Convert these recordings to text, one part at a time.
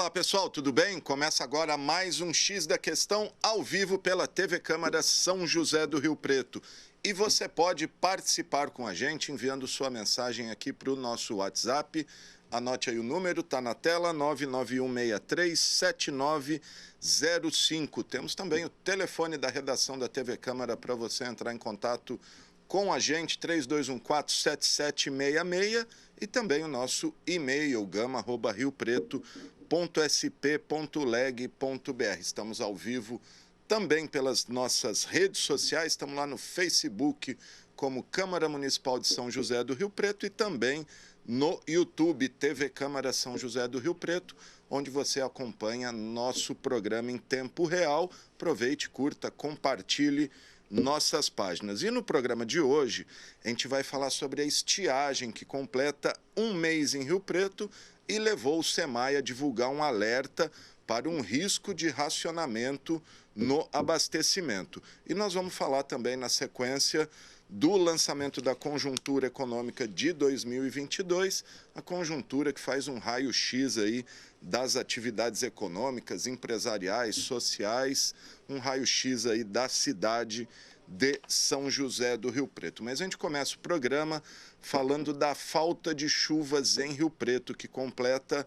Olá pessoal, tudo bem? Começa agora mais um X da Questão ao vivo pela TV Câmara São José do Rio Preto. E você pode participar com a gente enviando sua mensagem aqui para o nosso WhatsApp. Anote aí o número, está na tela, 991637905. Temos também o telefone da redação da TV Câmara para você entrar em contato com a gente, 3214-7766, e também o nosso e-mail, gama@riopreto.sp.leg.br. Estamos ao vivo também pelas nossas redes sociais, estamos lá no Facebook como Câmara Municipal de São José do Rio Preto e também no YouTube, TV Câmara São José do Rio Preto, onde você acompanha nosso programa em tempo real. Aproveite, curta, compartilhe nossas páginas. E no programa de hoje, a gente vai falar sobre a estiagem que completa um mês em Rio Preto e levou o SEMAI a divulgar um alerta para um risco de racionamento no abastecimento. E nós vamos falar também na sequência do lançamento da conjuntura econômica de 2022, a conjuntura que faz um raio-x aí das atividades econômicas, empresariais, sociais, um raio-x aí da cidade de São José do Rio Preto. Mas a gente começa o programa falando da falta de chuvas em Rio Preto, que completa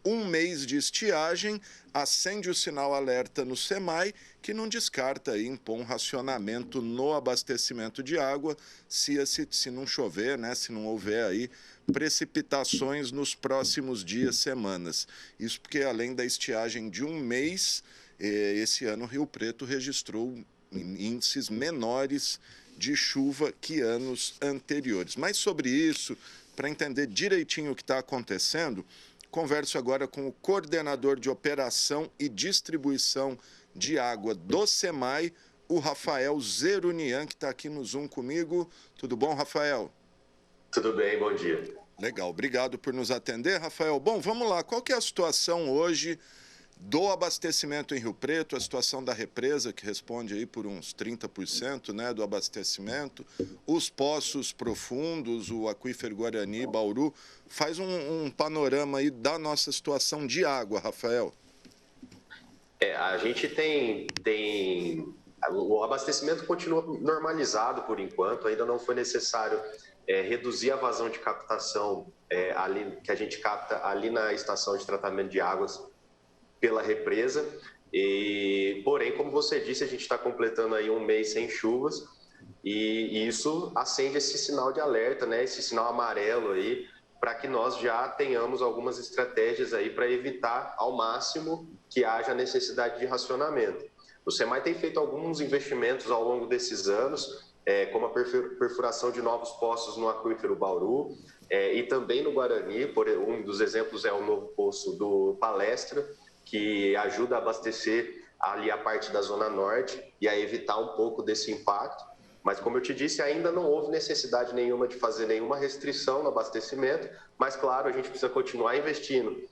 um mês de estiagem, acende o sinal alerta no SEMAI, que não descarta aí impor um racionamento no abastecimento de água se não chover, né, se não houver aí precipitações nos próximos dias, semanas. Isso porque, além da estiagem de um mês, esse ano Rio Preto registrou índices menores de chuva que anos anteriores. Mas sobre isso, para entender direitinho o que está acontecendo, converso agora com o coordenador de operação e distribuição de água do SEMAI, o Rafael Zerunian, que está aqui no Zoom comigo. Tudo bom, Rafael? Tudo bem, bom dia. Legal, obrigado por nos atender, Rafael. Bom, vamos lá, qual que é a situação hoje do abastecimento em Rio Preto, a situação da represa, que responde aí por uns 30%, né, do abastecimento, os poços profundos, o aquífero Guarani, Bauru. Faz um panorama aí da nossa situação de água, Rafael. A gente o abastecimento continua normalizado por enquanto, ainda não foi necessário reduzir a vazão de captação ali, que a gente capta ali na estação de tratamento de águas pela represa, porém, como você disse, a gente está completando aí um mês sem chuvas e isso acende esse sinal de alerta, né? Esse sinal amarelo aí, para que nós já tenhamos algumas estratégias aí para evitar ao máximo que haja necessidade de racionamento. O SEMAI tem feito alguns investimentos ao longo desses anos, como a perfuração de novos poços no aquífero Bauru e também no Guarani. Um dos exemplos é o novo poço do Palestra, que ajuda a abastecer ali a parte da Zona Norte e a evitar um pouco desse impacto. Mas, como eu te disse, ainda não houve necessidade nenhuma de fazer nenhuma restrição no abastecimento, mas, claro, a gente precisa continuar investindo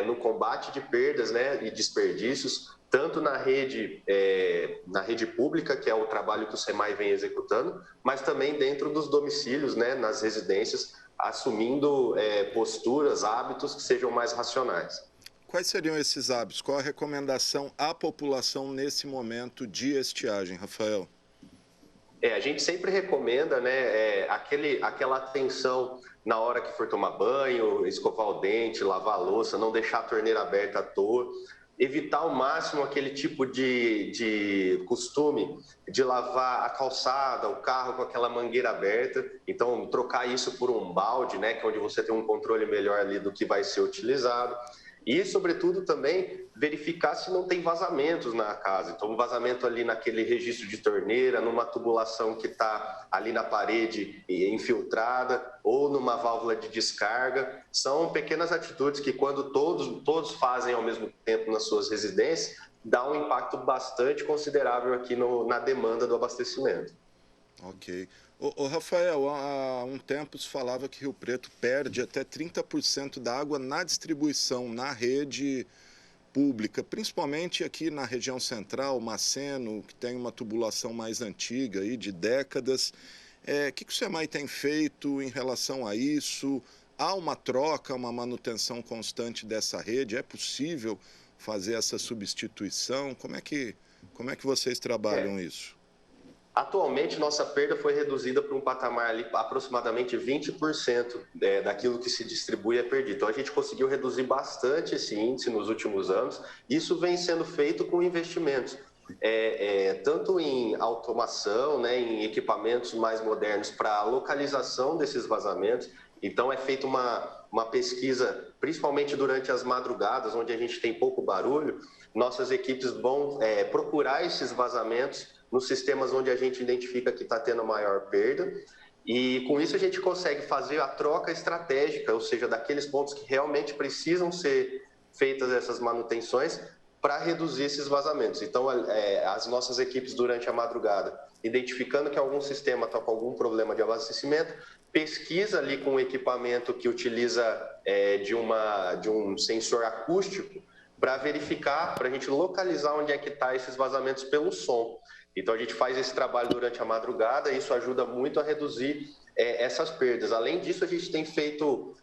no combate de perdas, né, e desperdícios, tanto na rede pública, que é o trabalho que o SEMAI vem executando, mas também dentro dos domicílios, né, nas residências, assumindo posturas, hábitos que sejam mais racionais. Quais seriam esses hábitos? Qual a recomendação à população nesse momento de estiagem, Rafael? A gente sempre recomenda, né, aquela atenção na hora que for tomar banho, escovar o dente, lavar a louça, não deixar a torneira aberta à toa, evitar ao máximo aquele tipo de costume de lavar a calçada, o carro com aquela mangueira aberta. Então, trocar isso por um balde, né, que é onde você tem um controle melhor ali do que vai ser utilizado. E, sobretudo, também verificar se não tem vazamentos na casa. Então, um vazamento ali naquele registro de torneira, numa tubulação que está ali na parede infiltrada, ou numa válvula de descarga. São pequenas atitudes que, quando todos fazem ao mesmo tempo nas suas residências, dá um impacto bastante considerável aqui na demanda do abastecimento. Ok. Ô, Rafael, há um tempo se falava que Rio Preto perde até 30% da água na distribuição, na rede pública, principalmente aqui na região central, Maceno, que tem uma tubulação mais antiga, aí, de décadas. O que o SEMAI tem feito em relação a isso? há uma troca, uma manutenção constante dessa rede? É possível fazer essa substituição? Como é que vocês trabalham isso? Atualmente, nossa perda foi reduzida para um patamar ali, aproximadamente 20% daquilo que se distribui é perdido. Então, a gente conseguiu reduzir bastante esse índice nos últimos anos. Isso vem sendo feito com investimentos, tanto em automação, né, em equipamentos mais modernos para a localização desses vazamentos. Então, é feita uma pesquisa, principalmente durante as madrugadas, onde a gente tem pouco barulho. Nossas equipes vão procurar esses vazamentos nos sistemas onde a gente identifica que está tendo maior perda, e com isso a gente consegue fazer a troca estratégica, ou seja, daqueles pontos que realmente precisam ser feitas essas manutenções para reduzir esses vazamentos. Então, as nossas equipes durante a madrugada, identificando que algum sistema está com algum problema de abastecimento, pesquisa ali com o equipamento que utiliza de um sensor acústico para verificar, para a gente localizar onde é que está esses vazamentos pelo som. Então, a gente faz esse trabalho durante a madrugada e isso ajuda muito a reduzir essas perdas. Além disso, a gente tem feito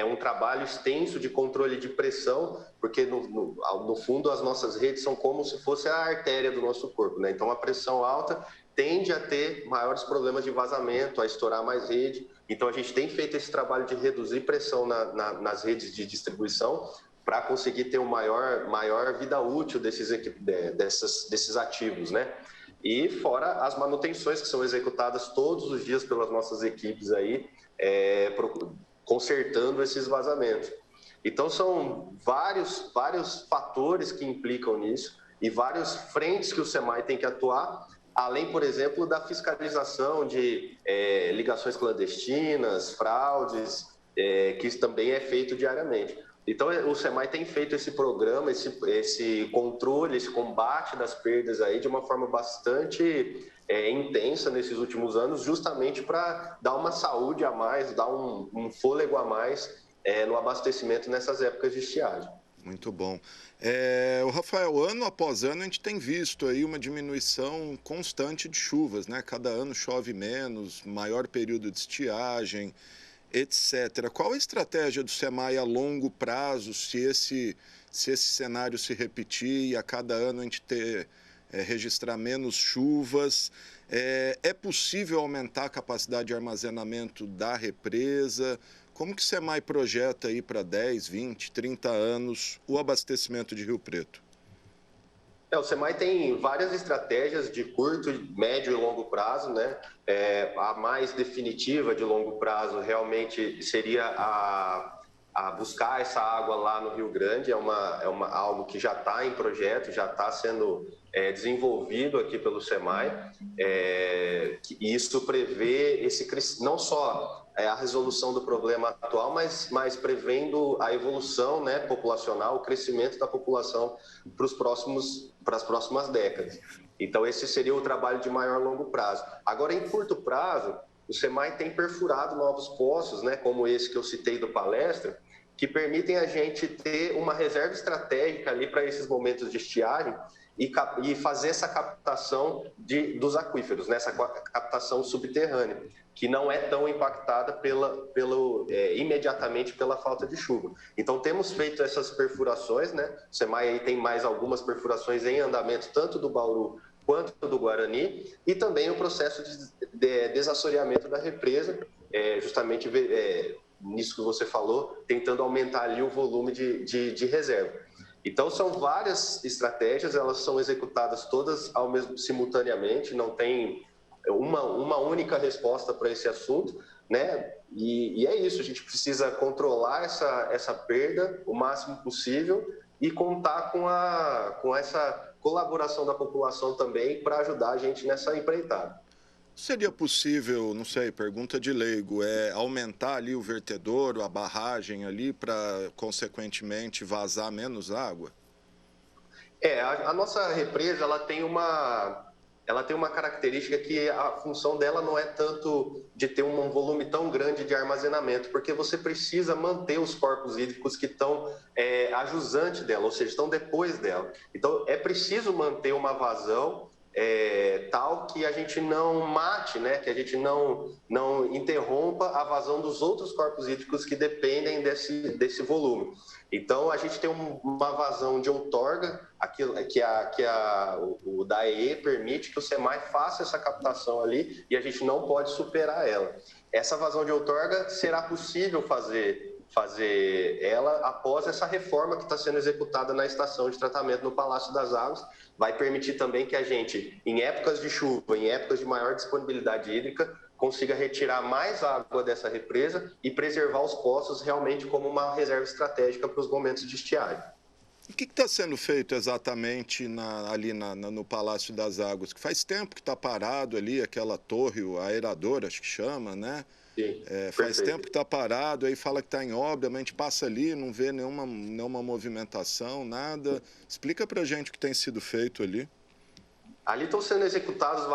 um trabalho extenso de controle de pressão, porque, no fundo, as nossas redes são como se fosse a artéria do nosso corpo, né? Então, a pressão alta tende a ter maiores problemas de vazamento, a estourar mais rede. Então, a gente tem feito esse trabalho de reduzir pressão nas redes de distribuição para conseguir ter uma maior vida útil desses ativos, né? E fora as manutenções que são executadas todos os dias pelas nossas equipes aí, consertando esses vazamentos. Então, são vários fatores que implicam nisso e várias frentes que o SEMAI tem que atuar, além, por exemplo, da fiscalização de ligações clandestinas, fraudes, que isso também é feito diariamente. Então, o SEMAI tem feito esse programa, esse controle, esse combate das perdas aí de uma forma bastante intensa nesses últimos anos, justamente para dar uma saúde a mais, dar um fôlego a mais no abastecimento nessas épocas de estiagem. Muito bom. O Rafael, ano após ano a gente tem visto aí uma diminuição constante de chuvas, né? Cada ano chove menos, maior período de estiagem, etc. Qual a estratégia do SEMAI a longo prazo, se esse cenário se repetir e a cada ano a gente registrar menos chuvas? É possível aumentar a capacidade de armazenamento da represa? Como que o SEMAI projeta aí para 10, 20, 30 anos o abastecimento de Rio Preto? O SEMAI tem várias estratégias de curto, médio e longo prazo, né? A mais definitiva de longo prazo realmente seria a buscar essa água lá no Rio Grande, algo que já está em projeto, já está sendo desenvolvido aqui pelo SEMAI, e isso prevê não só a resolução do problema atual, mas prevendo a evolução, né, populacional, o crescimento da população para as próximas décadas. Então, esse seria o trabalho de maior longo prazo. Agora, em curto prazo, o SEMAI tem perfurado novos poços, né, como esse que eu citei do palestra, que permitem a gente ter uma reserva estratégica ali para esses momentos de estiagem e fazer essa captação dos aquíferos, né, essa captação subterrânea, que não é tão impactada imediatamente pela falta de chuva. Então, temos feito essas perfurações, né? O SEMAI aí tem mais algumas perfurações em andamento, tanto do Bauru quanto do Guarani, e também o processo de desassoreamento da represa, justamente nisso que você falou, tentando aumentar ali o volume de reserva. Então, são várias estratégias, elas são executadas todas simultaneamente, não tem uma única resposta para esse assunto, né? E é isso, a gente precisa controlar essa perda o máximo possível e contar com essa colaboração da população também para ajudar a gente nessa empreitada. Seria possível, não sei, pergunta de leigo, aumentar ali o vertedouro, a barragem ali para, consequentemente, vazar menos água? A nossa represa, ela tem uma característica que a função dela não é tanto de ter um volume tão grande de armazenamento, porque você precisa manter os corpos hídricos que estão a jusante dela, ou seja, estão depois dela. Então, é preciso manter uma vazão tal que a gente não mate, né, que a gente não interrompa a vazão dos outros corpos hídricos que dependem desse volume. Então, a gente tem uma vazão de outorga, o DAE permite que o SEMAI faça essa captação ali e a gente não pode superar ela. Essa vazão de outorga será possível fazer ela após essa reforma que está sendo executada na estação de tratamento no Palácio das Águas. Vai permitir também que a gente, em épocas de chuva, em épocas de maior disponibilidade hídrica, consiga retirar mais água dessa represa e preservar os poços realmente como uma reserva estratégica para os momentos de estiagem. O que está sendo feito exatamente no Palácio das Águas? Que faz tempo que está parado ali, aquela torre, o aerador, acho que chama, né? Sim, faz tempo que está parado, aí fala que está em obra, mas a gente passa ali, não vê nenhuma movimentação, nada. Explica para a gente o que tem sido feito ali. Ali estão sendo executadas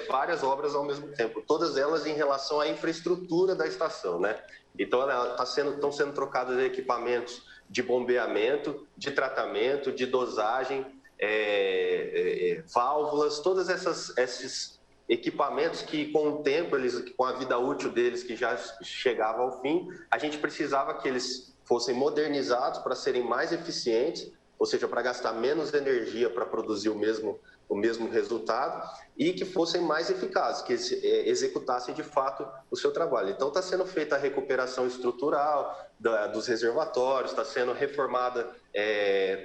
várias obras ao mesmo tempo, todas elas em relação à infraestrutura da estação, né? Então, estão sendo trocados equipamentos de bombeamento, de tratamento, de dosagem, válvulas, todos esses equipamentos que, com o tempo, com a vida útil deles, que já chegava ao fim, a gente precisava que eles fossem modernizados para serem mais eficientes, ou seja, para gastar menos energia para produzir o mesmo resultado e que fossem mais eficazes, que executassem de fato o seu trabalho. Então está sendo feita a recuperação estrutural dos reservatórios, está sendo reformada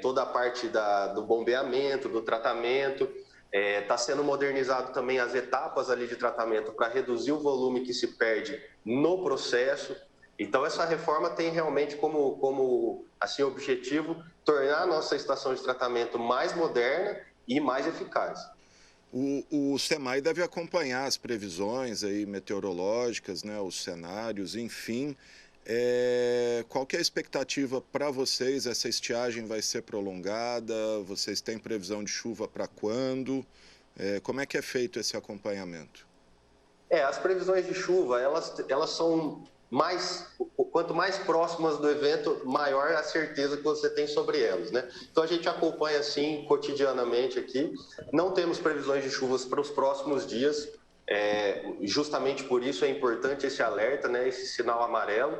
toda a parte do bombeamento, do tratamento, está sendo modernizado também as etapas ali de tratamento para reduzir o volume que se perde no processo. Então, essa reforma tem realmente como assim, objetivo tornar a nossa estação de tratamento mais moderna e mais eficaz. O SEMAI deve acompanhar as previsões aí meteorológicas, né, os cenários, enfim. Qual que é a expectativa para vocês? Essa estiagem vai ser prolongada? Vocês têm previsão de chuva para quando? Como é que é feito esse acompanhamento? As previsões de chuva, elas são quanto mais próximas do evento, maior a certeza que você tem sobre elas, né? Então a gente acompanha assim cotidianamente aqui. Não temos previsões de chuvas para os próximos dias. Justamente por isso é importante esse alerta, né? Esse sinal amarelo.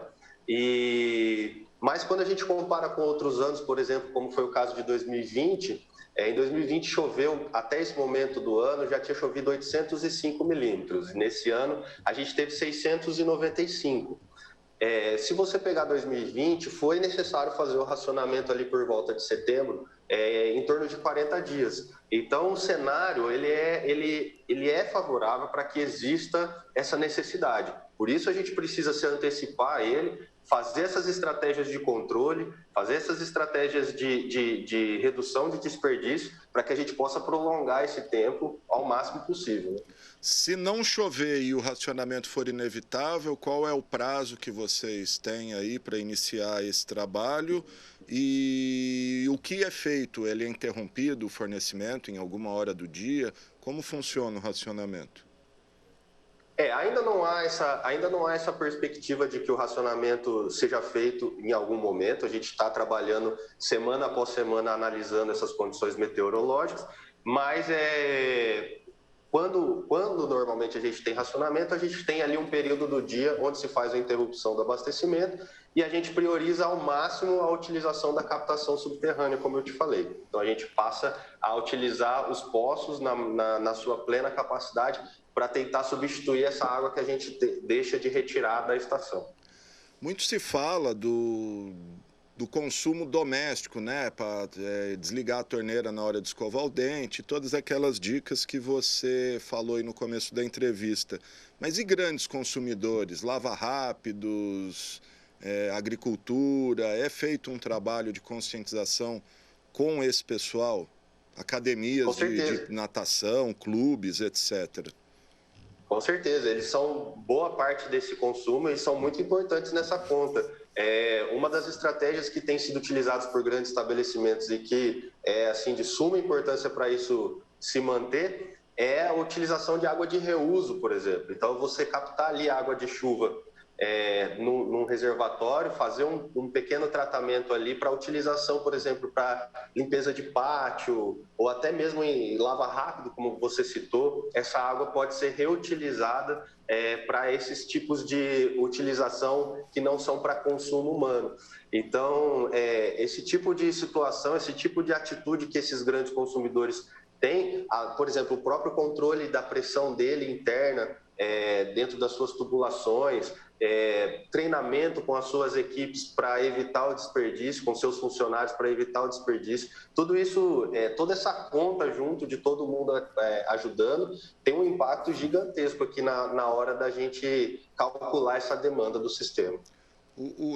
Mas quando a gente compara com outros anos, por exemplo, como foi o caso de 2020, em 2020 choveu, até esse momento do ano, já tinha chovido 805 milímetros. Nesse ano, a gente teve 695. Se você pegar 2020, foi necessário fazer o racionamento ali por volta de setembro, em torno de 40 dias. Então, o cenário ele é favorável para que exista essa necessidade. Por isso, a gente precisa se antecipar a ele, fazer essas estratégias de controle, fazer essas estratégias de redução de desperdício, para que a gente possa prolongar esse tempo ao máximo possível, né? Se não chover e o racionamento for inevitável, qual é o prazo que vocês têm aí para iniciar esse trabalho? E o que é feito? Ele é interrompido, o fornecimento, em alguma hora do dia? Como funciona o racionamento? Ainda não há essa perspectiva de que o racionamento seja feito em algum momento. A gente está trabalhando semana após semana analisando essas condições meteorológicas, mas quando normalmente a gente tem racionamento, a gente tem ali um período do dia onde se faz a interrupção do abastecimento e a gente prioriza ao máximo a utilização da captação subterrânea, como eu te falei. Então a gente passa a utilizar os poços na sua plena capacidade para tentar substituir essa água que a gente deixa de retirar da estação. Muito se fala do consumo doméstico, né, para desligar a torneira na hora de escovar o dente, todas aquelas dicas que você falou aí no começo da entrevista. Mas e grandes consumidores, lava-rápidos, agricultura, é feito um trabalho de conscientização com esse pessoal? Academias de natação, clubes, etc. Com certeza, eles são boa parte desse consumo e são muito importantes nessa conta. Uma das estratégias que tem sido utilizadas por grandes estabelecimentos e que é assim de suma importância para isso se manter é a utilização de água de reuso, por exemplo. Então, você captar ali a água de chuva num reservatório, fazer um pequeno tratamento ali para utilização, por exemplo, para limpeza de pátio ou até mesmo em lava rápido, como você citou, essa água pode ser reutilizada para esses tipos de utilização que não são para consumo humano. Então, esse tipo de situação, esse tipo de atitude que esses grandes consumidores têm, por exemplo, o próprio controle da pressão dele interna, dentro das suas tubulações, treinamento com as suas equipes para evitar o desperdício, com seus funcionários para evitar o desperdício, tudo isso, toda essa conta junto de todo mundo ajudando, tem um impacto gigantesco aqui na hora da gente calcular essa demanda do sistema.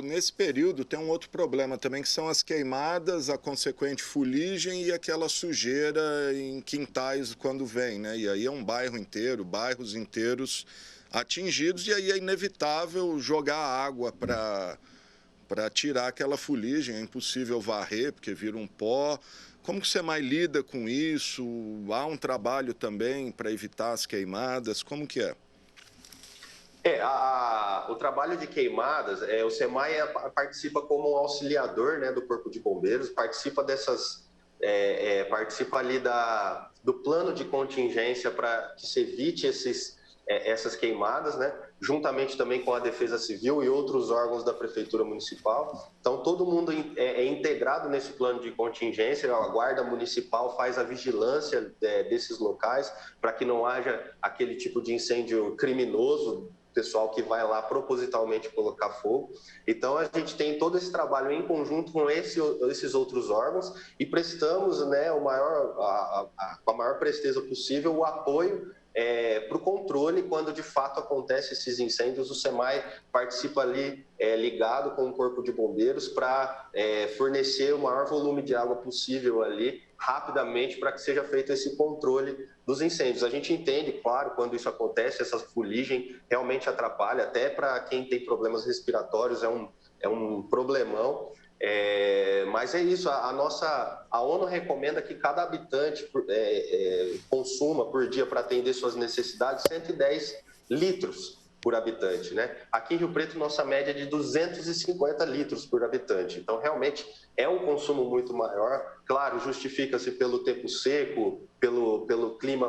Nesse período tem um outro problema também, que são as queimadas, a consequente fuligem e aquela sujeira em quintais quando vem, né? E aí é um bairro inteiro, bairros inteiros atingidos, e aí é inevitável jogar água para tirar aquela fuligem, é impossível varrer, porque vira um pó. Como que você mais lida com isso? Há um trabalho também para evitar as queimadas? Como que é? O trabalho de queimadas, o SEMAI participa como um auxiliador, né, do Corpo de Bombeiros, participa participa ali do plano de contingência para que se evite essas queimadas, né, juntamente também com a Defesa Civil e outros órgãos da Prefeitura Municipal. Então, todo mundo é integrado nesse plano de contingência, a Guarda Municipal faz a vigilância desses locais para que não haja aquele tipo de incêndio criminoso, pessoal que vai lá propositalmente colocar fogo. Então, a gente tem todo esse trabalho em conjunto com esses outros órgãos e prestamos, né, com a maior presteza possível o apoio para o controle quando de fato acontecem esses incêndios. O SEMAI participa ali ligado com o Corpo de Bombeiros para fornecer o maior volume de água possível ali rapidamente para que seja feito esse controle dos incêndios. A gente entende, claro, quando isso acontece, essa fuligem realmente atrapalha, até para quem tem problemas respiratórios é um problemão. Mas é isso, a ONU recomenda que cada habitante consuma por dia para atender suas necessidades 110 litros por habitante, né? Aqui em Rio Preto, nossa média é de 250 litros por habitante. Então, realmente, é um consumo muito maior. Claro, justifica-se pelo tempo seco, pelo clima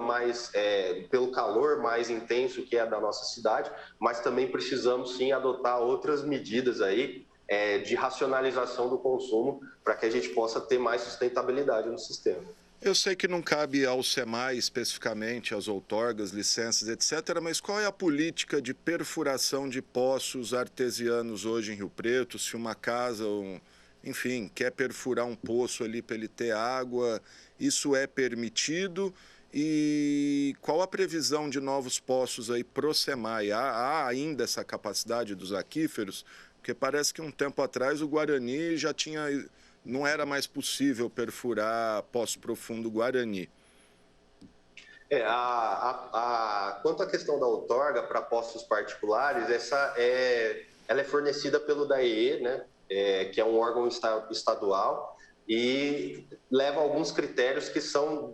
pelo calor mais intenso que é da nossa cidade, mas também precisamos, sim, adotar outras medidas aí, de racionalização do consumo para que a gente possa ter mais sustentabilidade no sistema. Eu sei que não cabe ao SEMAI especificamente, às outorgas, licenças, etc., mas qual é a política de perfuração de poços artesianos hoje em Rio Preto? Se uma casa, enfim, quer perfurar um poço ali para ele ter água, isso é permitido? E qual a previsão de novos poços aí para o SEMAI? Há ainda essa capacidade dos aquíferos? Porque parece que um tempo atrás o Guarani já tinha... não era mais possível perfurar Poço Profundo Guarani. Quanto à questão da outorga para poços particulares, ela é fornecida pelo DAEE, né, que é um órgão estadual, e leva alguns critérios que são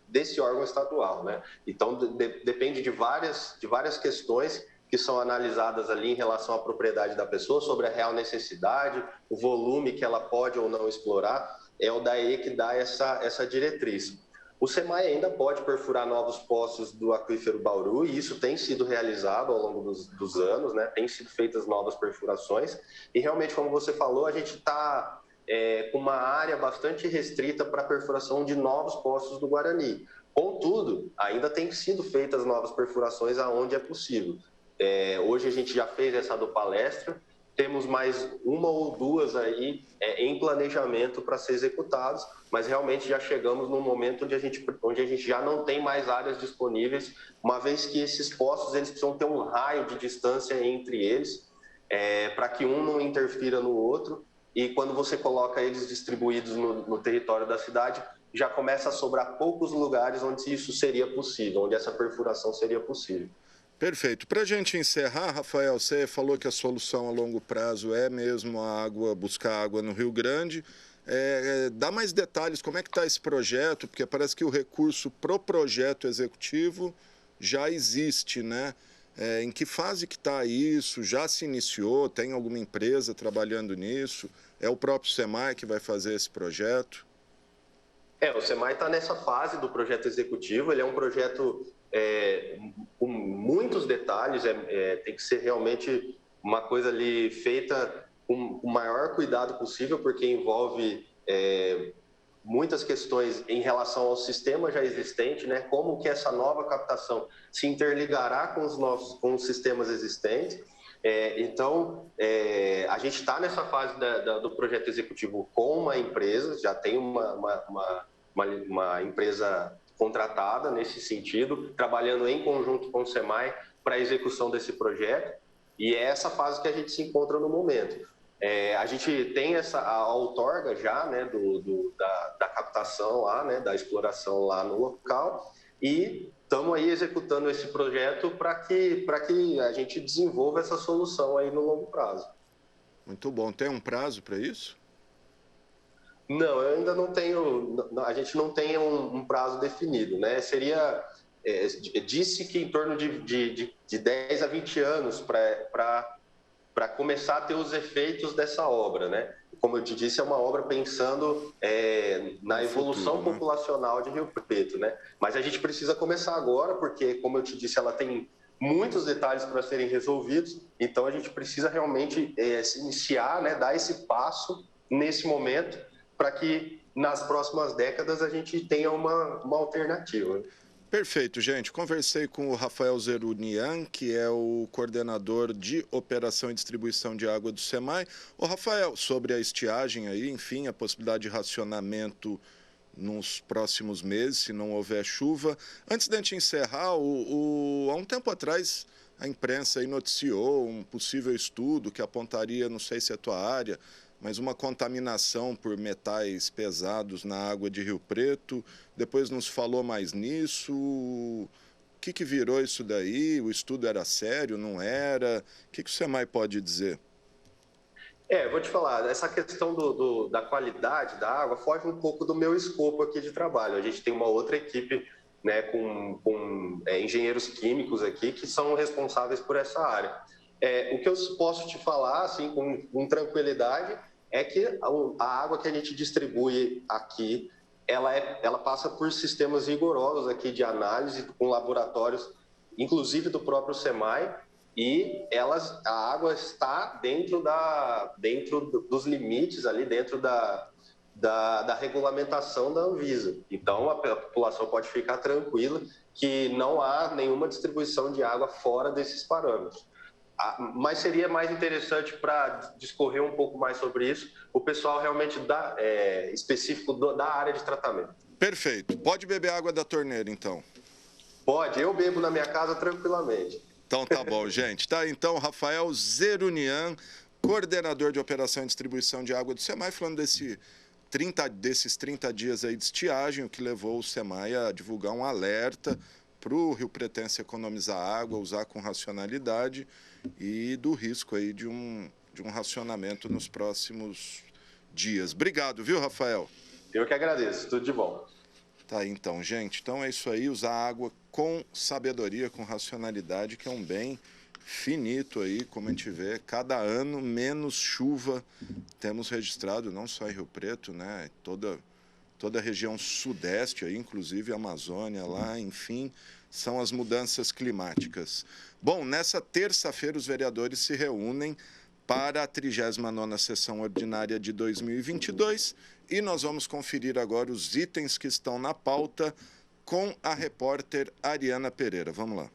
desse órgão estadual, né? Então, depende de várias questões que são analisadas ali em relação à propriedade da pessoa, sobre a real necessidade, o volume que ela pode ou não explorar, é o DAE que dá essa diretriz. O SEMAI ainda pode perfurar novos poços do aquífero Bauru, e isso tem sido realizado ao longo dos anos, né? Tem sido feitas novas perfurações, e realmente, como você falou, a gente está com uma área bastante restrita para a perfuração de novos poços do Guarani. Contudo, ainda tem sido feitas novas perfurações aonde é possível. Hoje a gente já fez essa do Palestra, temos mais uma ou duas aí em planejamento para ser executados, mas realmente já chegamos num momento onde a gente já não tem mais áreas disponíveis, uma vez que esses poços eles precisam ter um raio de distância entre eles, para que um não interfira no outro, e quando você coloca eles distribuídos no território da cidade, já começa a sobrar poucos lugares onde isso seria possível, onde essa perfuração seria possível. Perfeito. Para a gente encerrar, Rafael, você falou que a solução a longo prazo é mesmo buscar água no Rio Grande. Dá mais detalhes, como é que está esse projeto? Porque parece que o recurso para o projeto executivo já existe, né? Em que fase que está isso? Já se iniciou? Tem alguma empresa trabalhando nisso? É o próprio SEMAI que vai fazer esse projeto? O SEMAI está nessa fase do projeto executivo. Ele é um projeto com muitos detalhes, tem que ser realmente uma coisa ali feita com o maior cuidado possível, porque envolve muitas questões em relação ao sistema já existente, né? Como que essa nova captação se interligará com os sistemas existentes. Então, a gente está nessa fase do projeto executivo com uma empresa, já tem uma empresa contratada nesse sentido, trabalhando em conjunto com o SEMAI para a execução desse projeto, e é essa fase que a gente se encontra no momento. A gente tem a outorga já, né, da captação lá, né, da exploração lá no local, e estamos aí executando esse projeto para que a gente desenvolva essa solução aí no longo prazo. Muito bom. Tem um prazo para isso? Não, eu ainda não tenho, a gente não tem um prazo definido, né? Disse que em torno de 10 a 20 anos para começar a ter os efeitos dessa obra, né? Como eu te disse, é uma obra pensando na evolução populacional de Rio Preto, né? Mas a gente precisa começar agora, porque, como eu te disse, ela tem muitos detalhes para serem resolvidos, então a gente precisa realmente se iniciar, né? Dar esse passo nesse momento, para que nas próximas décadas a gente tenha uma alternativa. Perfeito, gente. Conversei com o Rafael Zerunian, que é o coordenador de operação e distribuição de água do SEMAI. Ô, Rafael, sobre a estiagem aí, enfim, a possibilidade de racionamento nos próximos meses, se não houver chuva. Antes da gente encerrar, há um tempo atrás a imprensa aí noticiou um possível estudo que apontaria, não sei se é a tua área, mas uma contaminação por metais pesados na água de Rio Preto. Depois não se falou mais nisso. O que virou isso daí? O estudo era sério, não era? O que o SEMAI pode dizer? Vou te falar, essa questão da qualidade da água foge um pouco do meu escopo aqui de trabalho. A gente tem uma outra equipe, né, com engenheiros químicos aqui que são responsáveis por essa área. O que eu posso te falar, assim, com tranquilidade, é que a água que a gente distribui aqui, ela passa por sistemas rigorosos aqui de análise, com laboratórios, inclusive do próprio SEMAI, e a água está dentro dos limites ali, dentro da regulamentação da Anvisa. Então, a população pode ficar tranquila que não há nenhuma distribuição de água fora desses parâmetros. Mas seria mais interessante, para discorrer um pouco mais sobre isso, o pessoal realmente específico da área de tratamento. Perfeito. Pode beber água da torneira, então? Pode. Eu bebo na minha casa tranquilamente. Então tá bom, gente. Tá, então, Rafael Zerunian, coordenador de operação e distribuição de água do SEMAI, falando desses 30 dias aí de estiagem, o que levou o SEMAI a divulgar um alerta para o Rio Pretense economizar água, usar com racionalidade, e do risco aí de um racionamento nos próximos dias. Obrigado, viu, Rafael? Eu que agradeço. Tudo de bom. Tá aí, então, gente. Então é isso aí, usar água com sabedoria, com racionalidade, que é um bem finito aí, como a gente vê. Cada ano, menos chuva temos registrado, não só em Rio Preto, né? Toda a região sudeste aí, inclusive a Amazônia lá, enfim, são as mudanças climáticas. Bom, nessa terça-feira os vereadores se reúnem para a 39ª sessão ordinária de 2022 e nós vamos conferir agora os itens que estão na pauta com a repórter Ariana Pereira. Vamos lá.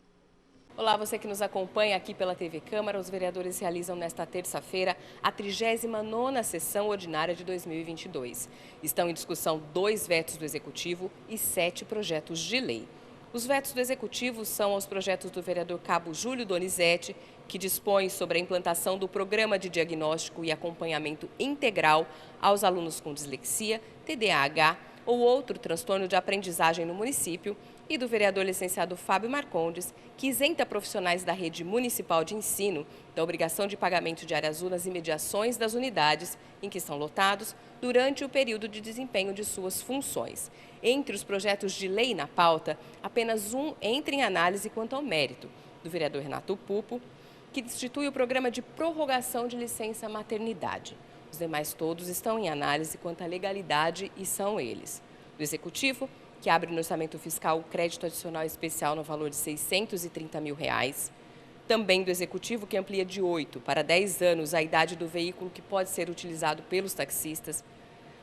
Olá, você que nos acompanha aqui pela TV Câmara. Os vereadores realizam nesta terça-feira a 39ª sessão ordinária de 2022. Estão em discussão 2 vetos do Executivo e 7 projetos de lei. Os vetos do Executivo são aos projetos do vereador Cabo Júlio Donizete, que dispõe sobre a implantação do Programa de Diagnóstico e Acompanhamento Integral aos alunos com dislexia, TDAH ou outro transtorno de aprendizagem no município, e do vereador licenciado Fábio Marcondes, que isenta profissionais da rede municipal de ensino da obrigação de pagamento de áreas nas imediações das unidades em que estão lotados durante o período de desempenho de suas funções. Entre os projetos de lei na pauta, apenas um entra em análise quanto ao mérito. do vereador Renato Pupo, que institui o programa de prorrogação de licença maternidade. Os demais todos estão em análise quanto à legalidade e são eles: do Executivo, que abre no orçamento fiscal o crédito adicional especial no valor de R$ 630 mil. Também do Executivo, que amplia de 8 para 10 anos a idade do veículo que pode ser utilizado pelos taxistas.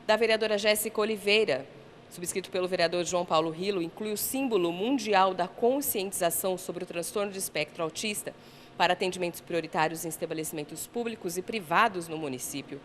Da vereadora Jéssica Oliveira, subscrito pelo vereador João Paulo Rilo, inclui o símbolo mundial da conscientização sobre o transtorno de espectro autista para atendimentos prioritários em estabelecimentos públicos e privados no município.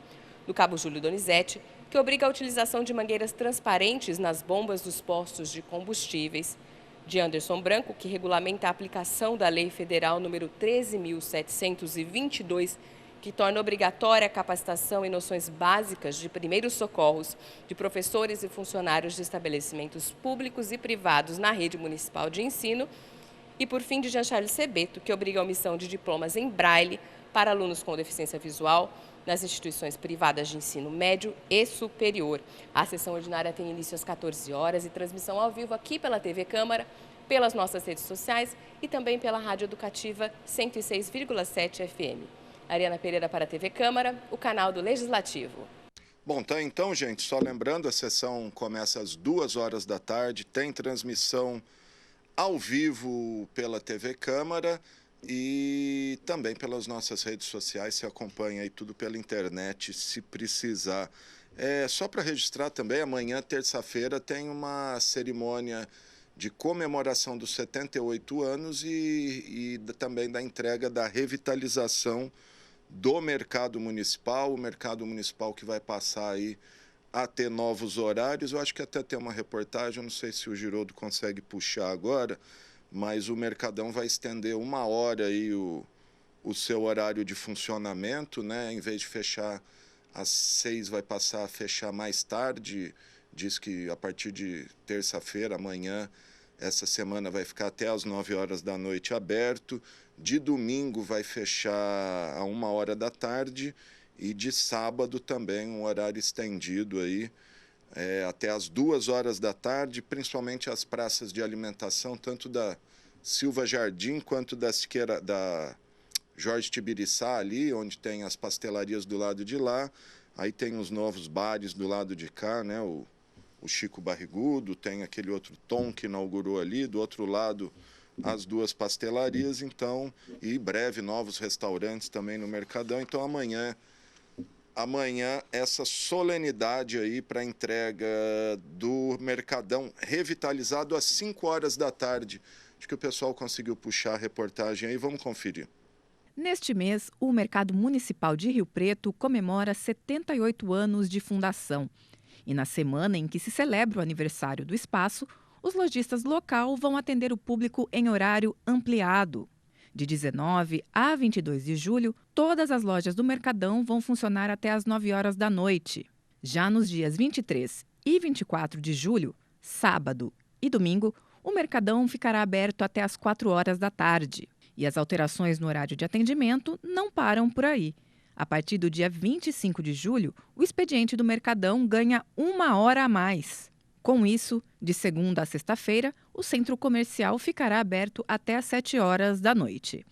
Do Cabo Júlio Donizete, que obriga a utilização de mangueiras transparentes nas bombas dos postos de combustíveis. De Anderson Branco, que regulamenta a aplicação da Lei Federal número 13.722, que torna obrigatória a capacitação em noções básicas de primeiros socorros de professores e funcionários de estabelecimentos públicos e privados na rede municipal de ensino. E, por fim, de Jean Charles Sebeto, que obriga a omissão de diplomas em braille para alunos com deficiência visual nas instituições privadas de ensino médio e superior. A sessão ordinária tem início às 14 horas e transmissão ao vivo aqui pela TV Câmara, pelas nossas redes sociais e também pela Rádio Educativa 106,7 FM. Ariana Pereira para a TV Câmara, o canal do Legislativo. Bom, tá então, gente, só lembrando, a sessão começa às 2 horas da tarde, tem transmissão ao vivo pela TV Câmara e também pelas nossas redes sociais. Se acompanha aí tudo pela internet, se precisar. Só para registrar também, amanhã, terça-feira, tem uma cerimônia de comemoração dos 78 anos e também da entrega da revitalização do mercado municipal, o mercado municipal que vai passar aí a ter novos horários. Eu acho que até tem uma reportagem, eu não sei se o Giroudo consegue puxar agora, mas o Mercadão vai estender 1 hora aí o seu horário de funcionamento, né? Em vez de fechar às 6, vai passar a fechar mais tarde. Diz que a partir de terça-feira, amanhã, essa semana vai ficar até às 9 horas da noite aberto. De domingo vai fechar a 1 hora da tarde. E de sábado também um horário estendido aí, até às 2 horas da tarde, principalmente as praças de alimentação, tanto da Silva Jardim quanto da Jorge Tibiriçá ali, onde tem as pastelarias do lado de lá. Aí tem os novos bares do lado de cá, né? O Chico Barrigudo, tem aquele outro Tom que inaugurou ali, do outro lado as 2 pastelarias, então, e em breve novos restaurantes também no Mercadão. Então amanhã essa solenidade aí para a entrega do Mercadão revitalizado às 5 horas da tarde. Acho que o pessoal conseguiu puxar a reportagem aí, vamos conferir. Neste mês, o Mercado Municipal de Rio Preto comemora 78 anos de fundação. E na semana em que se celebra o aniversário do espaço, os lojistas local vão atender o público em horário ampliado. De 19 a 22 de julho, todas as lojas do Mercadão vão funcionar até às 9 horas da noite. Já nos dias 23 e 24 de julho, sábado e domingo, o Mercadão ficará aberto até às 4 horas da tarde. E as alterações no horário de atendimento não param por aí. A partir do dia 25 de julho, o expediente do Mercadão ganha 1 hora a mais. Com isso, de segunda a sexta-feira, o centro comercial ficará aberto até às 7 horas da noite.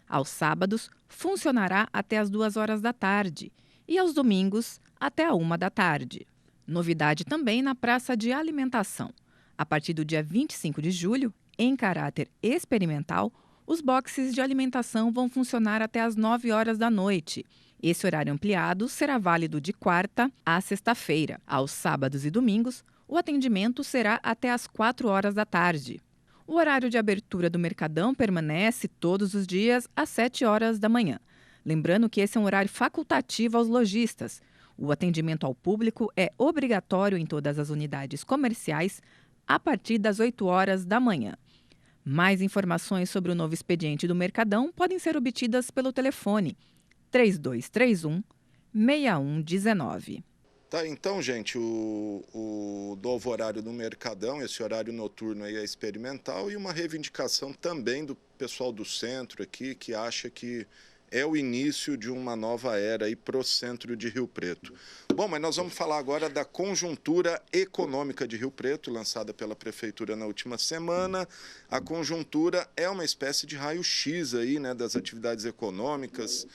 Aos sábados, funcionará até às 2 horas da tarde e aos domingos, até a 1 da tarde. Novidade também na praça de alimentação. A partir do dia 25 de julho, em caráter experimental, os boxes de alimentação vão funcionar até às 9 horas da noite. Esse horário ampliado será válido de quarta a sexta-feira. Aos sábados e domingos, o atendimento será até às 4 horas da tarde. O horário de abertura do Mercadão permanece todos os dias às 7 horas da manhã. Lembrando que esse é um horário facultativo aos lojistas. O atendimento ao público é obrigatório em todas as unidades comerciais a partir das 8 horas da manhã. Mais informações sobre o novo expediente do Mercadão podem ser obtidas pelo telefone 3231-6119. Tá, então, gente, o novo horário do Mercadão, esse horário noturno aí é experimental, e uma reivindicação também do pessoal do centro aqui, que acha que é o início de uma nova era aí para o centro de Rio Preto. Bom, mas nós vamos falar agora da conjuntura econômica de Rio Preto, lançada pela Prefeitura na última semana. A conjuntura é uma espécie de raio-x aí, né, das atividades econômicas,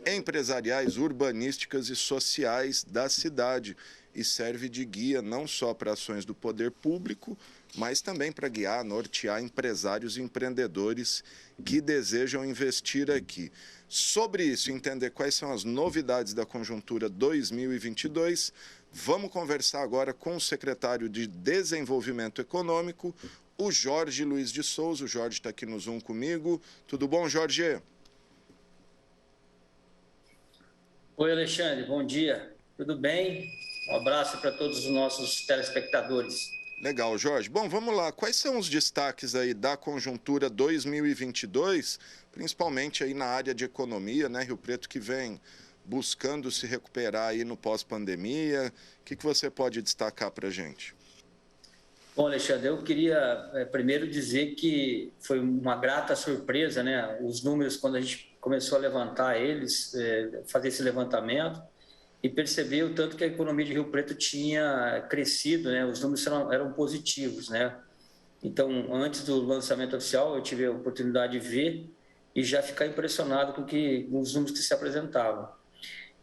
empresariais, urbanísticas e sociais da cidade e serve de guia não só para ações do poder público, mas também para guiar, nortear empresários e empreendedores que desejam investir aqui. Sobre isso, entender quais são as novidades da conjuntura 2022, vamos conversar agora com o secretário de Desenvolvimento Econômico, o Jorge Luiz de Souza. O Jorge está aqui no Zoom comigo. Tudo bom, Jorge? Oi, Alexandre, bom dia. Tudo bem? Um abraço para todos os nossos telespectadores. Legal, Jorge. Bom, vamos lá. Quais são os destaques aí da conjuntura 2022, principalmente aí na área de economia, né? Rio Preto que vem buscando se recuperar aí no pós-pandemia. O que você pode destacar para a gente? Bom, Alexandre, eu queria primeiro dizer que foi uma grata surpresa, né? Os números, quando a gente começou a levantar eles, fazer esse levantamento, e perceber o tanto que a economia de Rio Preto tinha crescido, né? Os números eram positivos, né? Então, antes do lançamento oficial, eu tive a oportunidade de ver e já ficar impressionado com os números que se apresentavam.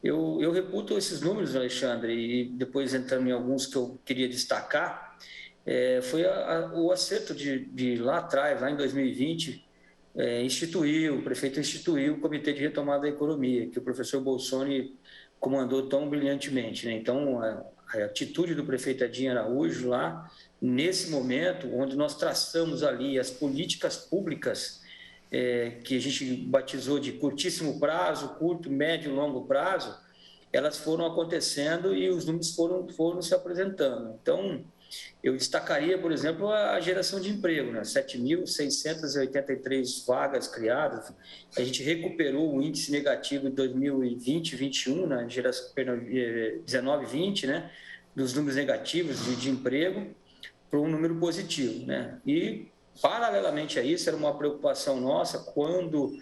Eu reputo esses números, Alexandre, e depois entrando em alguns que eu queria destacar, foi o acerto de lá atrás, lá em 2020, o prefeito instituiu o Comitê de Retomada da Economia, que o professor Bolsoni comandou tão brilhantemente, né? Então, a atitude do prefeito Edinho Araújo lá, nesse momento, onde nós traçamos ali as políticas públicas que a gente batizou de curtíssimo prazo, curto, médio e longo prazo, elas foram acontecendo e os números foram se apresentando. Então, eu destacaria, por exemplo, a geração de emprego, né? 7.683 vagas criadas. A gente recuperou o índice negativo de 2020 e 2021, né? 19-20, né? Dos números negativos de emprego para um número positivo, né? E, paralelamente a isso, era uma preocupação nossa quando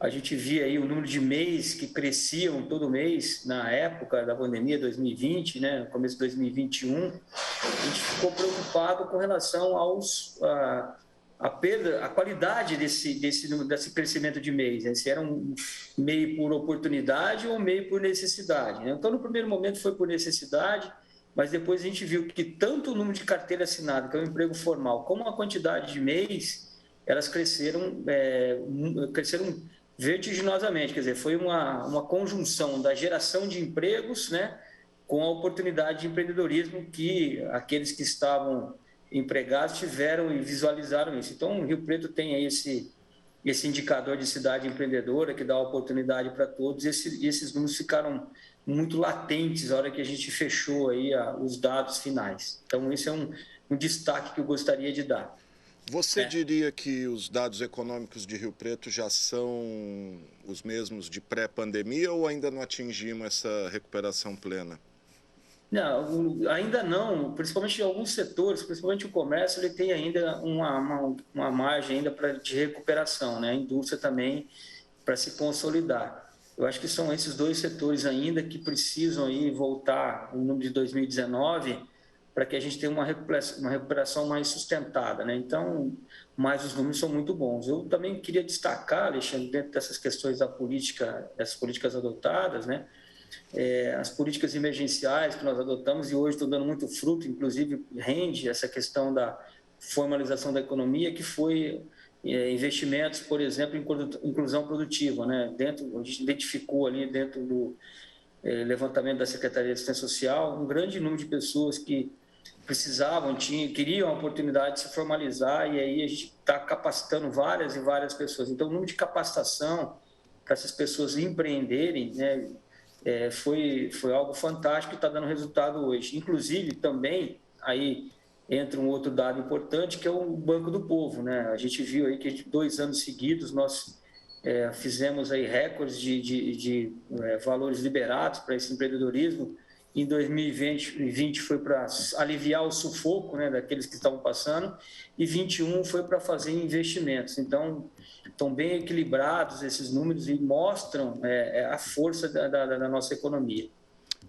a gente via aí o número de MEIs que cresciam todo mês na época da pandemia, 2020, né, no começo de 2021, a gente ficou preocupado com relação a perda, a qualidade desse crescimento de MEIs, né? Se era um MEI por oportunidade ou um MEI por necessidade, né? Então, no primeiro momento foi por necessidade, mas depois a gente viu que tanto o número de carteira assinada, que é um emprego formal, como a quantidade de MEIs, elas cresceram vertiginosamente, quer dizer, foi uma conjunção da geração de empregos, né, com a oportunidade de empreendedorismo que aqueles que estavam empregados tiveram e visualizaram isso. Então, o Rio Preto tem aí esse indicador de cidade empreendedora que dá oportunidade para todos, e esses números ficaram muito latentes na hora que a gente fechou aí os dados finais. Então, esse é um destaque que eu gostaria de dar. Você diria que os dados econômicos de Rio Preto já são os mesmos de pré-pandemia ou ainda não atingimos essa recuperação plena? Não, ainda não, principalmente em alguns setores, principalmente o comércio, ele tem ainda uma margem ainda de recuperação, né? A indústria também para se consolidar. Eu acho que são esses dois setores ainda que precisam aí voltar no número de 2019 para que a gente tenha uma recuperação mais sustentada, né? Então, mas os números são muito bons. Eu também queria destacar, Alexandre, dentro dessas questões dessas políticas adotadas, né? As políticas emergenciais que nós adotamos e hoje estão dando muito fruto, inclusive rende essa questão da formalização da economia, que foi investimentos, por exemplo, em inclusão produtiva, né? A gente identificou ali dentro do levantamento da Secretaria de Assistência Social um grande número de pessoas que precisavam, queriam a oportunidade de se formalizar, e aí a gente está capacitando várias e várias pessoas. Então, o número de capacitação para essas pessoas empreenderem, né, foi algo fantástico e está dando resultado hoje. Inclusive, também, aí entra um outro dado importante, que é o Banco do Povo, né? A gente viu aí que 2 anos seguidos nós fizemos aí recordes de valores liberados para esse empreendedorismo em 2020 foi para aliviar o sufoco, né, daqueles que estavam passando, e 21 foi para fazer investimentos. Então, estão bem equilibrados esses números e mostram a força da nossa economia.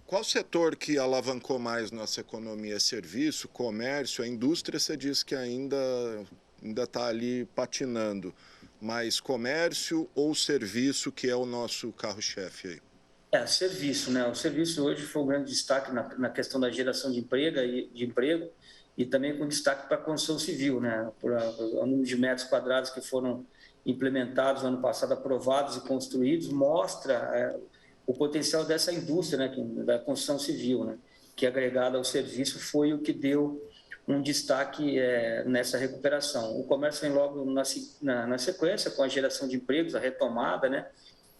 Qual setor que alavancou mais nossa economia? É serviço, comércio? A indústria, você diz que ainda está ali patinando. Mas comércio ou serviço, que é o nosso carro-chefe aí? Serviço, né? O serviço hoje foi um grande destaque na questão da geração de emprego e também com destaque para a construção civil, né? O número de metros quadrados que foram implementados no ano passado, aprovados e construídos, mostra o potencial dessa indústria, né? Da construção civil, né? Que agregada ao serviço foi o que deu um destaque nessa recuperação. O comércio vem logo na sequência, com a geração de empregos, a retomada, né?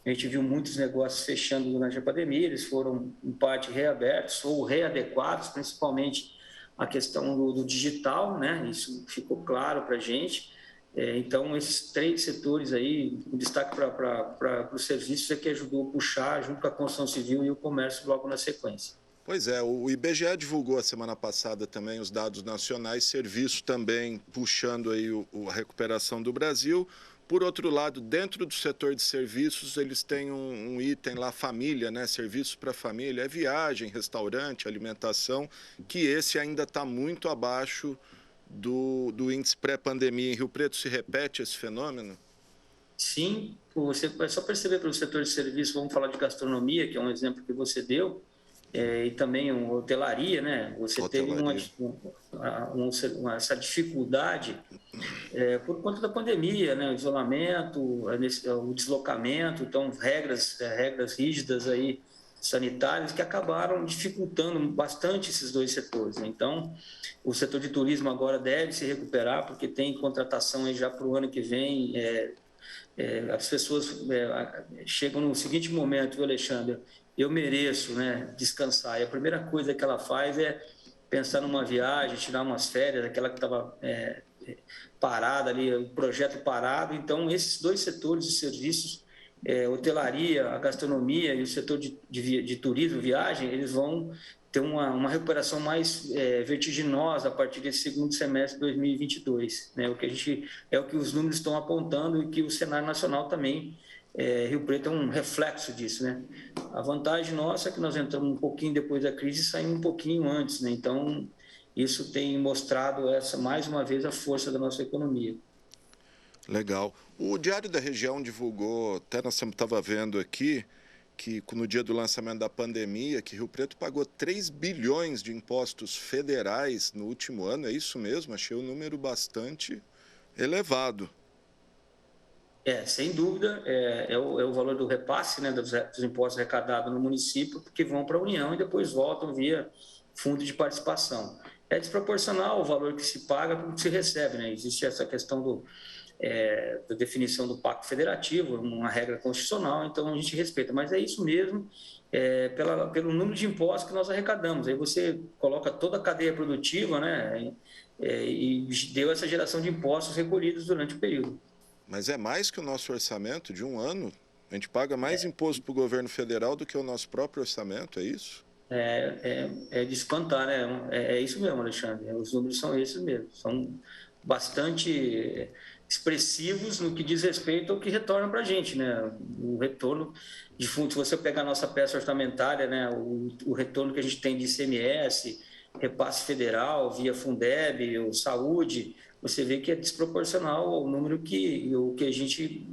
A gente viu muitos negócios fechando durante a pandemia, eles foram, em parte, reabertos ou readequados, principalmente a questão do digital, né? Isso ficou claro para a gente. Então, esses 3 setores aí, o destaque para os serviços é que ajudou a puxar, junto com a construção civil e o comércio, logo na sequência. Pois é, o IBGE divulgou a semana passada também os dados nacionais, serviço também puxando aí a recuperação do Brasil. Por outro lado, dentro do setor de serviços, eles têm um item lá, família, né? Serviços para família, é viagem, restaurante, alimentação, que esse ainda está muito abaixo do índice pré-pandemia. Em Rio Preto se repete esse fenômeno? Sim, você é só perceber pelo setor de serviços, vamos falar de gastronomia, que é um exemplo que você deu, e também hotelaria, né? Você teve essa dificuldade por conta da pandemia, né? O isolamento, o deslocamento, então regras rígidas aí sanitárias que acabaram dificultando bastante esses 2 setores, né? Então, o setor de turismo agora deve se recuperar porque tem contratação aí já para o ano que vem. As pessoas chegam no seguinte momento, viu, Alexandre? Eu mereço, né, descansar. E a primeira coisa que ela faz é pensar numa viagem, tirar umas férias, aquela que estava parada ali, o projeto parado. Então, esses 2 setores de serviços, hotelaria, a gastronomia e o setor de turismo, viagem, eles vão ter uma recuperação mais vertiginosa a partir desse segundo semestre de 2022, né? O que os números estão apontando e que o cenário nacional também, Rio Preto é um reflexo disso, né? A vantagem nossa é que nós entramos um pouquinho depois da crise e saímos um pouquinho antes, né? Então, isso tem mostrado mais uma vez a força da nossa economia. Legal. O Diário da Região divulgou, até nós estava vendo aqui, que no dia do lançamento da pandemia, que Rio Preto pagou 3 bilhões de impostos federais no último ano. É isso mesmo? Achei o número bastante elevado. Sem dúvida, é o valor do repasse, né, dos impostos arrecadados no município, que vão para a União e depois voltam via fundo de participação. É desproporcional o valor que se paga com o que se recebe, né? Existe essa questão da definição do Pacto Federativo, uma regra constitucional, então a gente respeita, mas é isso mesmo, pelo número de impostos que nós arrecadamos. Aí você coloca toda a cadeia produtiva, né, e deu essa geração de impostos recolhidos durante o período. Mas é mais que o nosso orçamento de um ano? A gente paga mais imposto para o governo federal do que o nosso próprio orçamento, é isso? É de espantar, né? É isso mesmo, Alexandre. Os números são esses mesmo. São bastante expressivos no que diz respeito ao que retorna para a gente, né? O retorno de fundo, se você pegar a nossa peça orçamentária, né? O retorno que a gente tem de ICMS, repasse federal, via Fundeb, ou saúde, você vê que é desproporcional ao número que a gente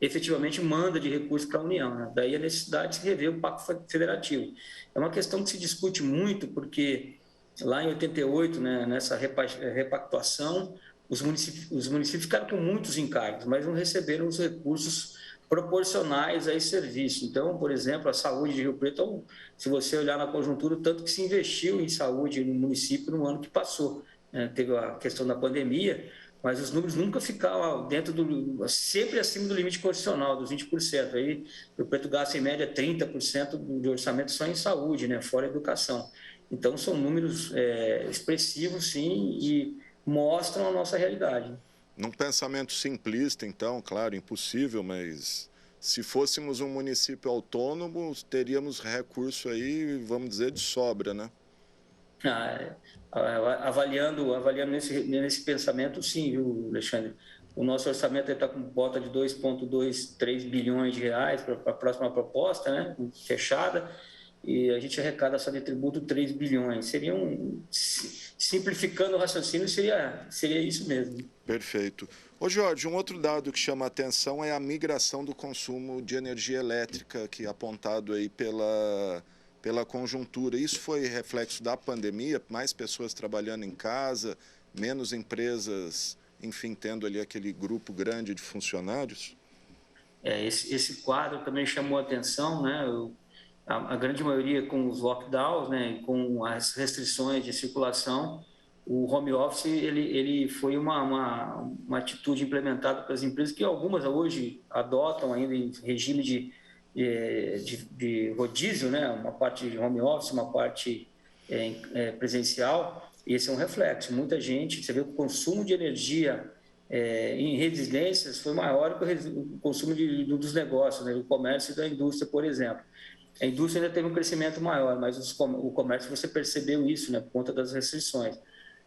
efetivamente manda de recursos para a União, né? Daí a necessidade de se rever o Pacto Federativo. É uma questão que se discute muito, porque lá em 88, né, nessa repactuação, os municípios ficaram com muitos encargos, mas não receberam os recursos proporcionais a esse serviço. Então, por exemplo, a saúde de Rio Preto, se você olhar na conjuntura, o tanto que se investiu em saúde no município no ano que passou, né? Teve a questão da pandemia, mas os números nunca ficavam sempre acima do limite constitucional, dos 20%. Aí, Rio Preto gasta em média 30% do orçamento só em saúde, né, fora educação. Então, são números expressivos, sim, e mostram a nossa realidade. Num pensamento simplista, então, claro, impossível, mas se fôssemos um município autônomo, teríamos recurso aí, vamos dizer, de sobra, né? Avaliando nesse pensamento, sim, viu, Alexandre? O nosso orçamento está com cota de 2,23 bilhões de reais para a próxima proposta, né, fechada, e a gente arrecada só de tributo 3 bilhões. Simplificando o raciocínio, seria isso mesmo. Perfeito. Ô Jorge, um outro dado que chama a atenção é a migração do consumo de energia elétrica, que é apontado aí pela conjuntura. Isso foi reflexo da pandemia, mais pessoas trabalhando em casa, menos empresas, enfim, tendo ali aquele grupo grande de funcionários? Esse quadro também chamou a atenção, né? A grande maioria com os lockdowns, né, com as restrições de circulação, o home office ele foi uma atitude implementada pelas empresas que algumas hoje adotam ainda em regime de rodízio, né, uma parte de home office, uma parte presencial. Esse é um reflexo. Muita gente, você vê que o consumo de energia em residências foi maior que o consumo dos negócios, né, do comércio e da indústria, por exemplo. A indústria ainda teve um crescimento maior, mas o comércio você percebeu isso, né, por conta das restrições.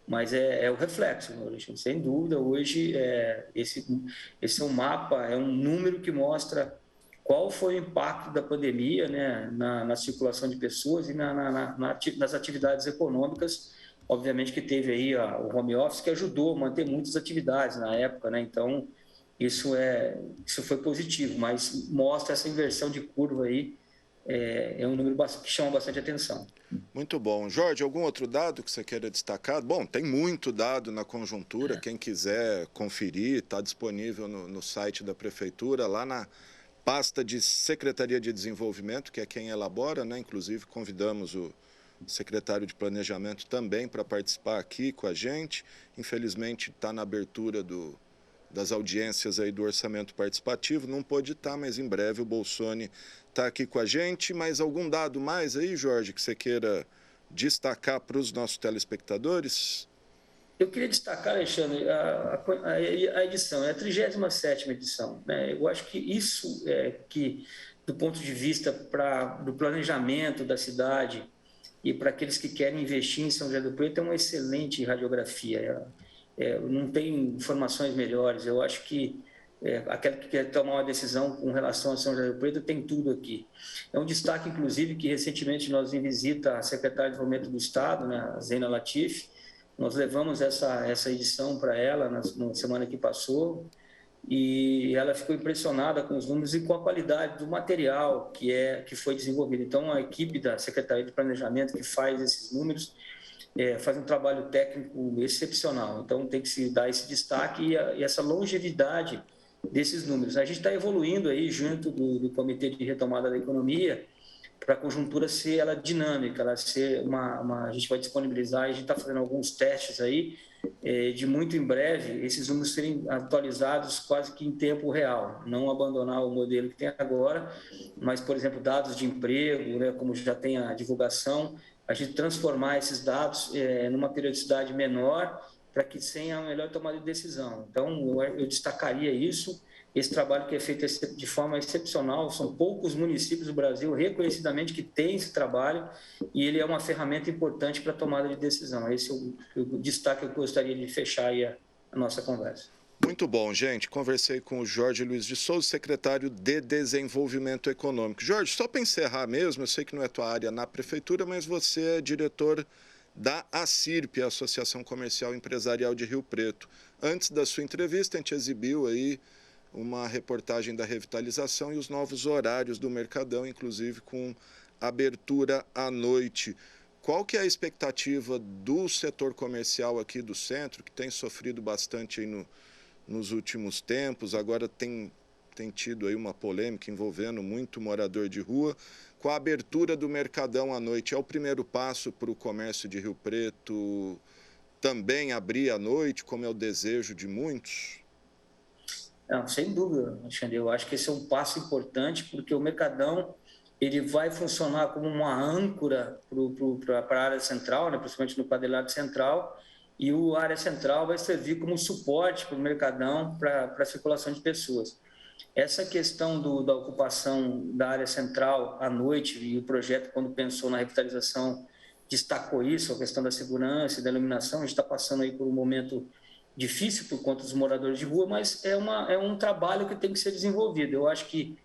Mas é o reflexo, sem dúvida. Hoje, esse é um mapa, é um número que mostra qual foi o impacto da pandemia, né, na circulação de pessoas e nas atividades econômicas. Obviamente que teve aí o home office que ajudou a manter muitas atividades na época, né? Então, isso foi positivo, mas mostra essa inversão de curva aí. É um número que chama bastante atenção. Muito bom. Jorge, algum outro dado que você queira destacar? Bom, tem muito dado na conjuntura, quem quiser conferir, está disponível no site da Prefeitura, lá na pasta de Secretaria de Desenvolvimento, que é quem elabora, né? Inclusive convidamos o secretário de Planejamento também para participar aqui com a gente. Infelizmente está na abertura das audiências aí do orçamento participativo, não pôde estar, mas em breve o Bolsoni está aqui com a gente. Mas algum dado mais aí, Jorge, que você queira destacar para os nossos telespectadores? Eu queria destacar, Alexandre, a edição, é a 37ª edição, né? Eu acho que isso que, do ponto de vista do planejamento da cidade e para aqueles que querem investir em São José do Preto, é uma excelente radiografia. Não tem informações melhores. Eu acho que aquele que quer tomar uma decisão com relação a São José do Preto tem tudo aqui. É um destaque, inclusive, que recentemente nós em visita a secretária de Desenvolvimento do Estado, né, a Zeina Latif, nós levamos essa edição para ela na semana que passou e ela ficou impressionada com os números e com a qualidade do material que foi desenvolvido. Então, a equipe da Secretaria de Planejamento que faz esses números faz um trabalho técnico excepcional. Então, tem que se dar esse destaque e essa longevidade desses números. A gente está evoluindo aí junto do Comitê de Retomada da Economia para a conjuntura ser ela dinâmica, ela ser a gente vai disponibilizar, a gente está fazendo alguns testes aí, de muito em breve, esses números serem atualizados quase que em tempo real, não abandonar o modelo que tem agora, mas, por exemplo, dados de emprego, né, como já tem a divulgação, a gente transformar esses dados numa periodicidade menor para que tenha a melhor tomada de decisão. Então, eu destacaria isso, esse trabalho que é feito de forma excepcional, são poucos municípios do Brasil reconhecidamente que têm esse trabalho e ele é uma ferramenta importante para a tomada de decisão. Esse é o destaque que eu gostaria de fechar aí a nossa conversa. Muito bom, gente. Conversei com o Jorge Luiz de Souza, secretário de Desenvolvimento Econômico. Jorge, só para encerrar mesmo, eu sei que não é tua área na Prefeitura, mas você é diretor da ACIRP, a Associação Comercial e Empresarial de Rio Preto. Antes da sua entrevista, a gente exibiu aí uma reportagem da revitalização e os novos horários do Mercadão, inclusive com abertura à noite. Qual que é a expectativa do setor comercial aqui do centro, que tem sofrido bastante aí nos últimos tempos, agora tem tido aí uma polêmica envolvendo muito morador de rua, com a abertura do Mercadão à noite? É o primeiro passo para o comércio de Rio Preto também abrir à noite, como é o desejo de muitos? Não, sem dúvida, Alexandre. Eu acho que esse é um passo importante, porque o Mercadão ele vai funcionar como uma âncora para a área central, né, principalmente no quadrilátero central, e a área central vai servir como suporte para o Mercadão, para a circulação de pessoas. Essa questão da ocupação da área central à noite, e o projeto, quando pensou na revitalização, destacou isso, a questão da segurança e da iluminação. A gente está passando aí por um momento difícil por conta dos moradores de rua, mas é um trabalho que tem que ser desenvolvido. Eu acho que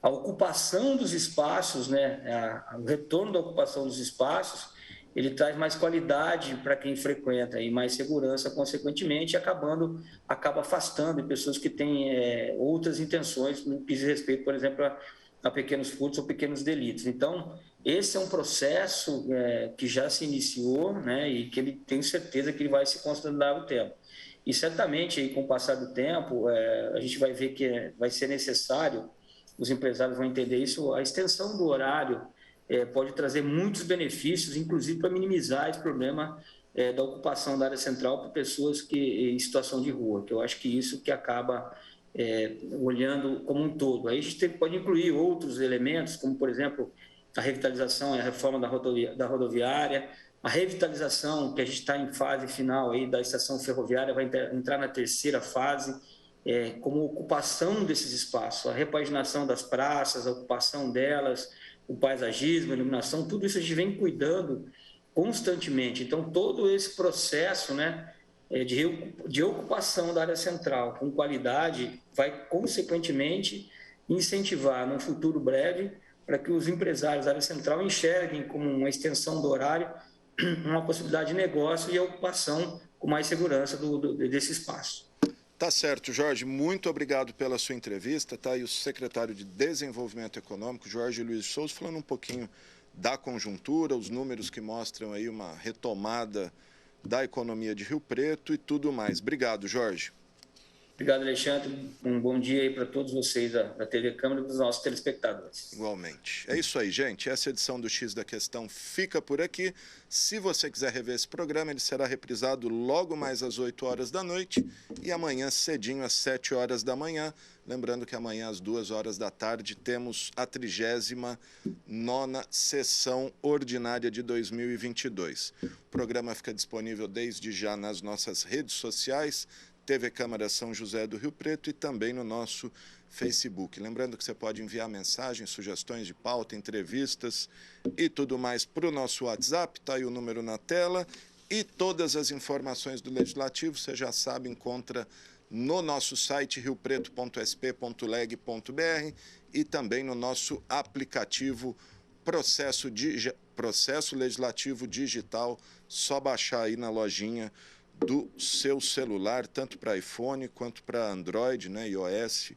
a ocupação dos espaços, né, o retorno da ocupação dos espaços, ele traz mais qualidade para quem frequenta e mais segurança, consequentemente, acaba afastando pessoas que têm outras intenções no que diz respeito, por exemplo, a pequenos furtos ou pequenos delitos. Então, esse é um processo que já se iniciou, né, e que ele tem certeza que ele vai se consolidar o tempo. E certamente, aí, com o passar do tempo, a gente vai ver que vai ser necessário, os empresários vão entender isso, a extensão do horário pode trazer muitos benefícios, inclusive para minimizar esse problema da ocupação da área central por pessoas em situação de rua, que eu acho que isso que acaba olhando como um todo. Aí a gente pode incluir outros elementos, como, por exemplo, a revitalização e a reforma da rodoviária, a revitalização, que a gente está em fase final aí da estação ferroviária, vai entrar na terceira fase, como ocupação desses espaços, a repaginação das praças, a ocupação delas, o paisagismo, a iluminação, tudo isso a gente vem cuidando constantemente. Então, todo esse processo, né, de ocupação da área central com qualidade vai, consequentemente, incentivar, num futuro breve, para que os empresários da área central enxerguem como uma extensão do horário uma possibilidade de negócio e a ocupação com mais segurança desse espaço. Tá certo, Jorge, muito obrigado pela sua entrevista. Tá aí o secretário de Desenvolvimento Econômico, Jorge Luiz Souza, falando um pouquinho da conjuntura, os números que mostram aí uma retomada da economia de Rio Preto e tudo mais. Obrigado, Jorge. Obrigado, Alexandre. Um bom dia aí para todos vocês da TV Câmara e dos nossos telespectadores. Igualmente. É isso aí, gente. Essa edição do X da Questão fica por aqui. Se você quiser rever esse programa, ele será reprisado logo mais às 8 horas da noite e amanhã cedinho às 7 horas da manhã. Lembrando que amanhã às 2 horas da tarde temos a 39ª sessão ordinária de 2022. O programa fica disponível desde já nas nossas redes sociais, TV Câmara São José do Rio Preto e também no nosso Facebook. Lembrando que você pode enviar mensagens, sugestões de pauta, entrevistas e tudo mais para o nosso WhatsApp, está aí o número na tela. E todas as informações do Legislativo, você já sabe, encontra no nosso site riopreto.sp.leg.br e também no nosso aplicativo Processo Legislativo Digital, só baixar aí na lojinha do seu celular, tanto para iPhone quanto para Android, né, iOS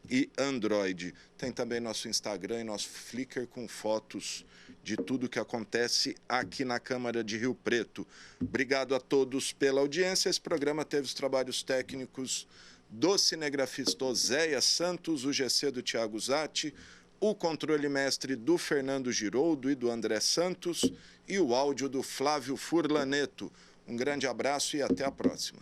e Android. Tem também nosso Instagram e nosso Flickr com fotos de tudo que acontece aqui na Câmara de Rio Preto. Obrigado a todos pela audiência. Esse programa teve os trabalhos técnicos do cinegrafista Oséia Santos, o GC do Thiago Zatti, o controle mestre do Fernando Giroldo e do André Santos e o áudio do Flávio Furlaneto. Um grande abraço e até a próxima.